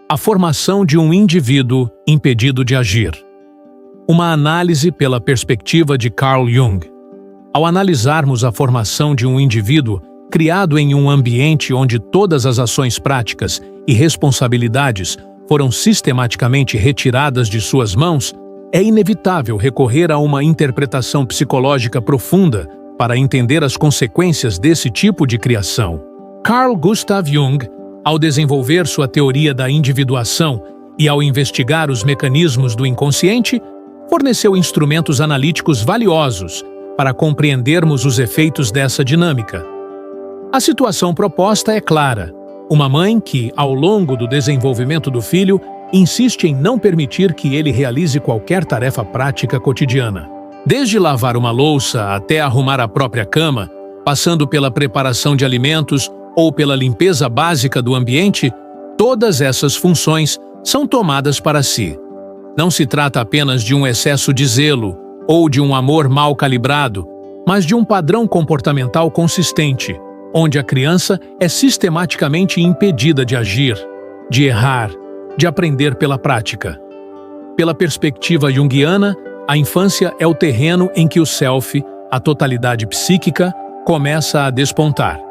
A formação de um indivíduo impedido de agir. Uma análise pela perspectiva de Carl Jung. Ao analisarmos a formação de um indivíduo criado em um ambiente onde todas as ações práticas e responsabilidades foram sistematicamente retiradas de suas mãos, é inevitável recorrer a uma interpretação psicológica profunda para entender as consequências desse tipo de criação. Carl Gustav Jung, ao desenvolver sua teoria da individuação e ao investigar os mecanismos do inconsciente, forneceu instrumentos analíticos valiosos para compreendermos os efeitos dessa dinâmica. A situação proposta é clara: uma mãe que, ao longo do desenvolvimento do filho, insiste em não permitir que ele realize qualquer tarefa prática cotidiana. Desde lavar uma louça até arrumar a própria cama, passando pela preparação de alimentos ou pela limpeza básica do ambiente, todas essas funções são tomadas para si. Não se trata apenas de um excesso de zelo ou de um amor mal calibrado, mas de um padrão comportamental consistente, onde a criança é sistematicamente impedida de agir, de errar, de aprender pela prática. Pela perspectiva junguiana, a infância é o terreno em que o self, a totalidade psíquica, começa a despontar.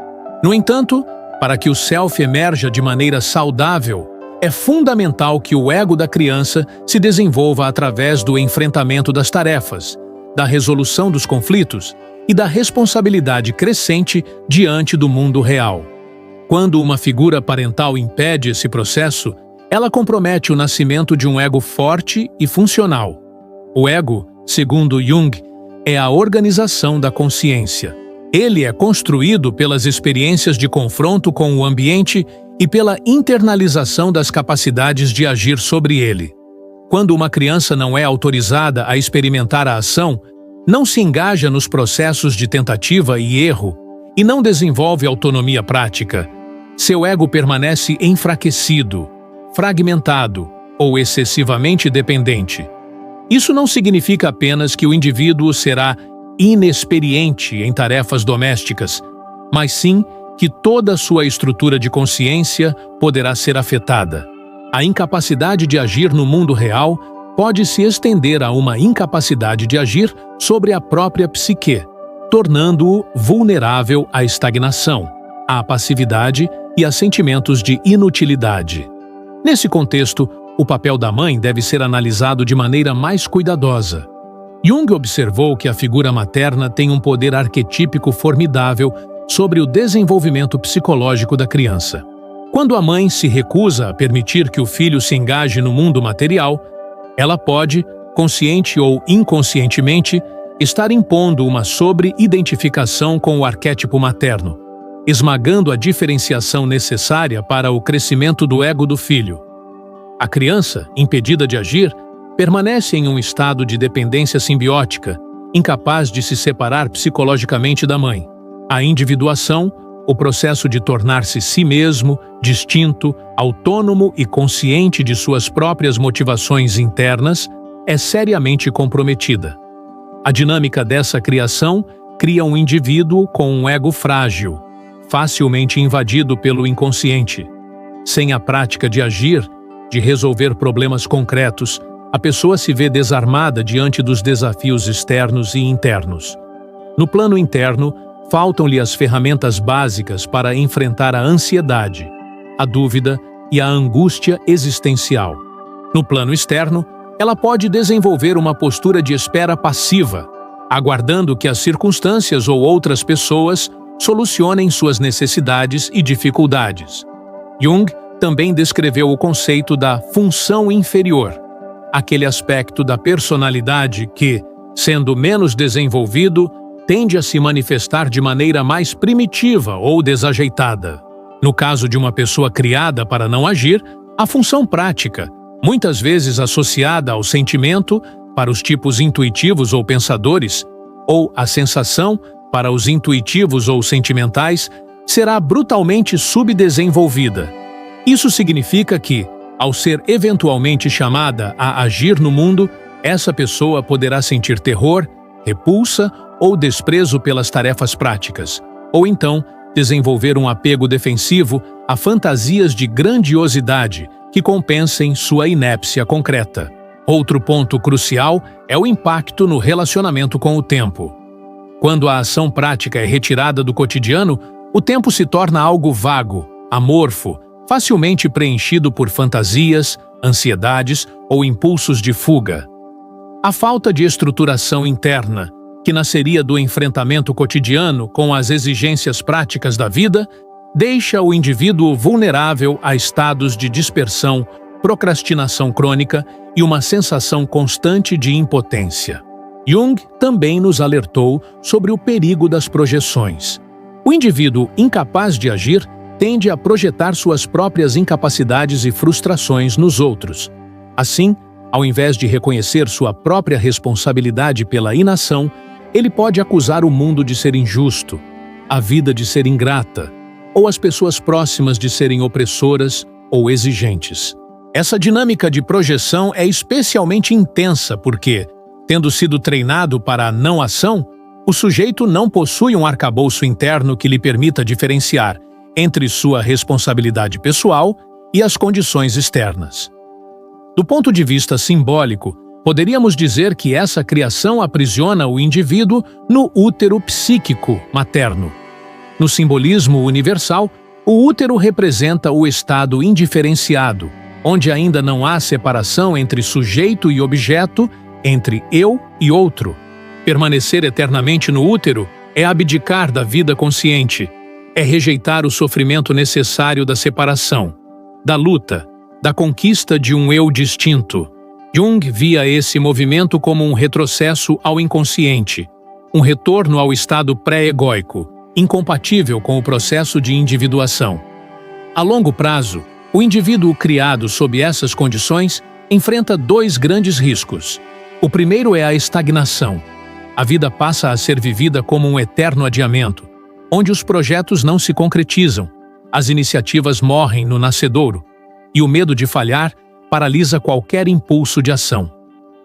No entanto, para que o self emerja de maneira saudável, é fundamental que o ego da criança se desenvolva através do enfrentamento das tarefas, da resolução dos conflitos e da responsabilidade crescente diante do mundo real. Quando uma figura parental impede esse processo, ela compromete o nascimento de um ego forte e funcional. O ego, segundo Jung, é a organização da consciência. Ele é construído pelas experiências de confronto com o ambiente e pela internalização das capacidades de agir sobre ele. Quando uma criança não é autorizada a experimentar a ação, não se engaja nos processos de tentativa e erro e não desenvolve autonomia prática, seu ego permanece enfraquecido, fragmentado ou excessivamente dependente. Isso não significa apenas que o indivíduo será inexperiente em tarefas domésticas, mas sim que toda a sua estrutura de consciência poderá ser afetada. A incapacidade de agir no mundo real pode se estender a uma incapacidade de agir sobre a própria psique, tornando-o vulnerável à estagnação, à passividade e a sentimentos de inutilidade. Nesse contexto, o papel da mãe deve ser analisado de maneira mais cuidadosa. Jung observou que a figura materna tem um poder arquetípico formidável sobre o desenvolvimento psicológico da criança. Quando a mãe se recusa a permitir que o filho se engaje no mundo material, ela pode, consciente ou inconscientemente, estar impondo uma sobre-identificação com o arquétipo materno, esmagando a diferenciação necessária para o crescimento do ego do filho. A criança, impedida de agir, permanece em um estado de dependência simbiótica, incapaz de se separar psicologicamente da mãe. A individuação, o processo de tornar-se si mesmo, distinto, autônomo e consciente de suas próprias motivações internas, é seriamente comprometida. A dinâmica dessa criação cria um indivíduo com um ego frágil, facilmente invadido pelo inconsciente. Sem a prática de agir, de resolver problemas concretos, a pessoa se vê desarmada diante dos desafios externos e internos. No plano interno, faltam-lhe as ferramentas básicas para enfrentar a ansiedade, a dúvida e a angústia existencial. No plano externo, ela pode desenvolver uma postura de espera passiva, aguardando que as circunstâncias ou outras pessoas solucionem suas necessidades e dificuldades. Jung também descreveu o conceito da função inferior, aquele aspecto da personalidade que, sendo menos desenvolvido, tende a se manifestar de maneira mais primitiva ou desajeitada. No caso de uma pessoa criada para não agir, a função prática, muitas vezes associada ao sentimento para os tipos intuitivos ou pensadores, ou a sensação para os intuitivos ou sentimentais, será brutalmente subdesenvolvida. Isso significa que, ao ser eventualmente chamada a agir no mundo, essa pessoa poderá sentir terror, repulsa ou desprezo pelas tarefas práticas, ou então desenvolver um apego defensivo a fantasias de grandiosidade que compensem sua inépcia concreta. Outro ponto crucial é o impacto no relacionamento com o tempo. Quando a ação prática é retirada do cotidiano, o tempo se torna algo vago, amorfo, facilmente preenchido por fantasias, ansiedades ou impulsos de fuga. A falta de estruturação interna, que nasceria do enfrentamento cotidiano com as exigências práticas da vida, deixa o indivíduo vulnerável a estados de dispersão, procrastinação crônica e uma sensação constante de impotência. Jung também nos alertou sobre o perigo das projeções. O indivíduo incapaz de agir tende a projetar suas próprias incapacidades e frustrações nos outros. Assim, ao invés de reconhecer sua própria responsabilidade pela inação, ele pode acusar o mundo de ser injusto, a vida de ser ingrata, ou as pessoas próximas de serem opressoras ou exigentes. Essa dinâmica de projeção é especialmente intensa porque, tendo sido treinado para a não ação, o sujeito não possui um arcabouço interno que lhe permita diferenciar entre sua responsabilidade pessoal e as condições externas. Do ponto de vista simbólico, poderíamos dizer que essa criação aprisiona o indivíduo no útero psíquico materno. No simbolismo universal, o útero representa o estado indiferenciado, onde ainda não há separação entre sujeito e objeto, entre eu e outro. Permanecer eternamente no útero é abdicar da vida consciente, é rejeitar o sofrimento necessário da separação, da luta, da conquista de um eu distinto. Jung via esse movimento como um retrocesso ao inconsciente, um retorno ao estado pré-egóico, incompatível com o processo de individuação. A longo prazo, o indivíduo criado sob essas condições enfrenta dois grandes riscos. O primeiro é a estagnação. A vida passa a ser vivida como um eterno adiamento, onde os projetos não se concretizam, as iniciativas morrem no nascedouro, e o medo de falhar paralisa qualquer impulso de ação.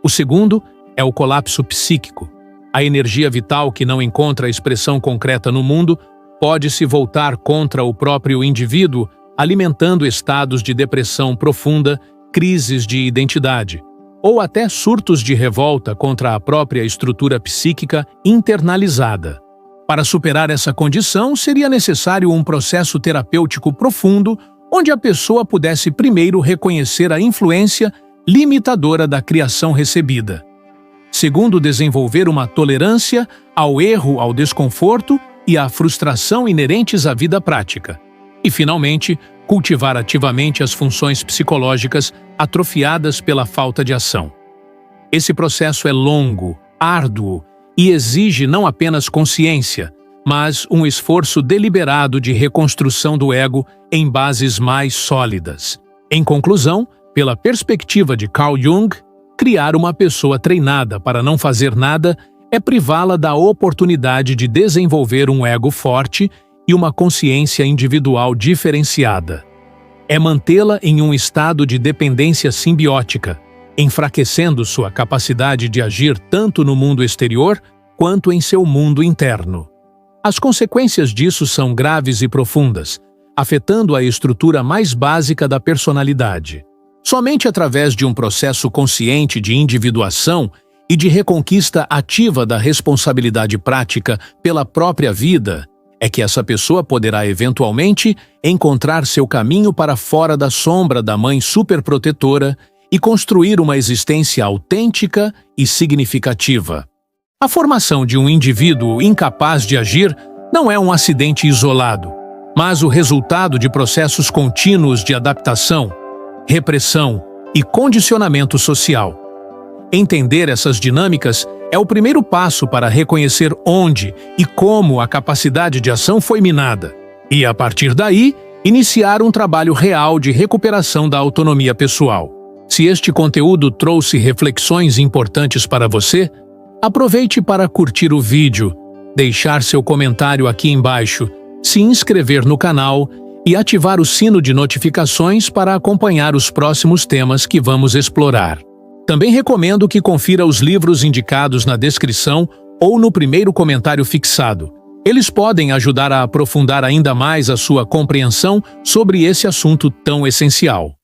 O segundo é o colapso psíquico. A energia vital que não encontra expressão concreta no mundo pode se voltar contra o próprio indivíduo, alimentando estados de depressão profunda, crises de identidade, ou até surtos de revolta contra a própria estrutura psíquica internalizada. Para superar essa condição, seria necessário um processo terapêutico profundo, onde a pessoa pudesse primeiro reconhecer a influência limitadora da criação recebida. Segundo, desenvolver uma tolerância ao erro, ao desconforto e à frustração inerentes à vida prática. E, finalmente, cultivar ativamente as funções psicológicas atrofiadas pela falta de ação. Esse processo é longo, árduo e exige não apenas consciência, mas um esforço deliberado de reconstrução do ego em bases mais sólidas. Em conclusão, pela perspectiva de Carl Jung, criar uma pessoa treinada para não fazer nada é privá-la da oportunidade de desenvolver um ego forte e uma consciência individual diferenciada. É mantê-la em um estado de dependência simbiótica, enfraquecendo sua capacidade de agir tanto no mundo exterior quanto em seu mundo interno. As consequências disso são graves e profundas, afetando a estrutura mais básica da personalidade. Somente através de um processo consciente de individuação e de reconquista ativa da responsabilidade prática pela própria vida é que essa pessoa poderá eventualmente encontrar seu caminho para fora da sombra da mãe superprotetora e construir uma existência autêntica e significativa. A formação de um indivíduo incapaz de agir não é um acidente isolado, mas o resultado de processos contínuos de adaptação, repressão e condicionamento social. Entender essas dinâmicas é o primeiro passo para reconhecer onde e como a capacidade de ação foi minada, e, a partir daí, iniciar um trabalho real de recuperação da autonomia pessoal. Se este conteúdo trouxe reflexões importantes para você, aproveite para curtir o vídeo, deixar seu comentário aqui embaixo, se inscrever no canal e ativar o sino de notificações para acompanhar os próximos temas que vamos explorar. Também recomendo que confira os livros indicados na descrição ou no primeiro comentário fixado. Eles podem ajudar a aprofundar ainda mais a sua compreensão sobre esse assunto tão essencial.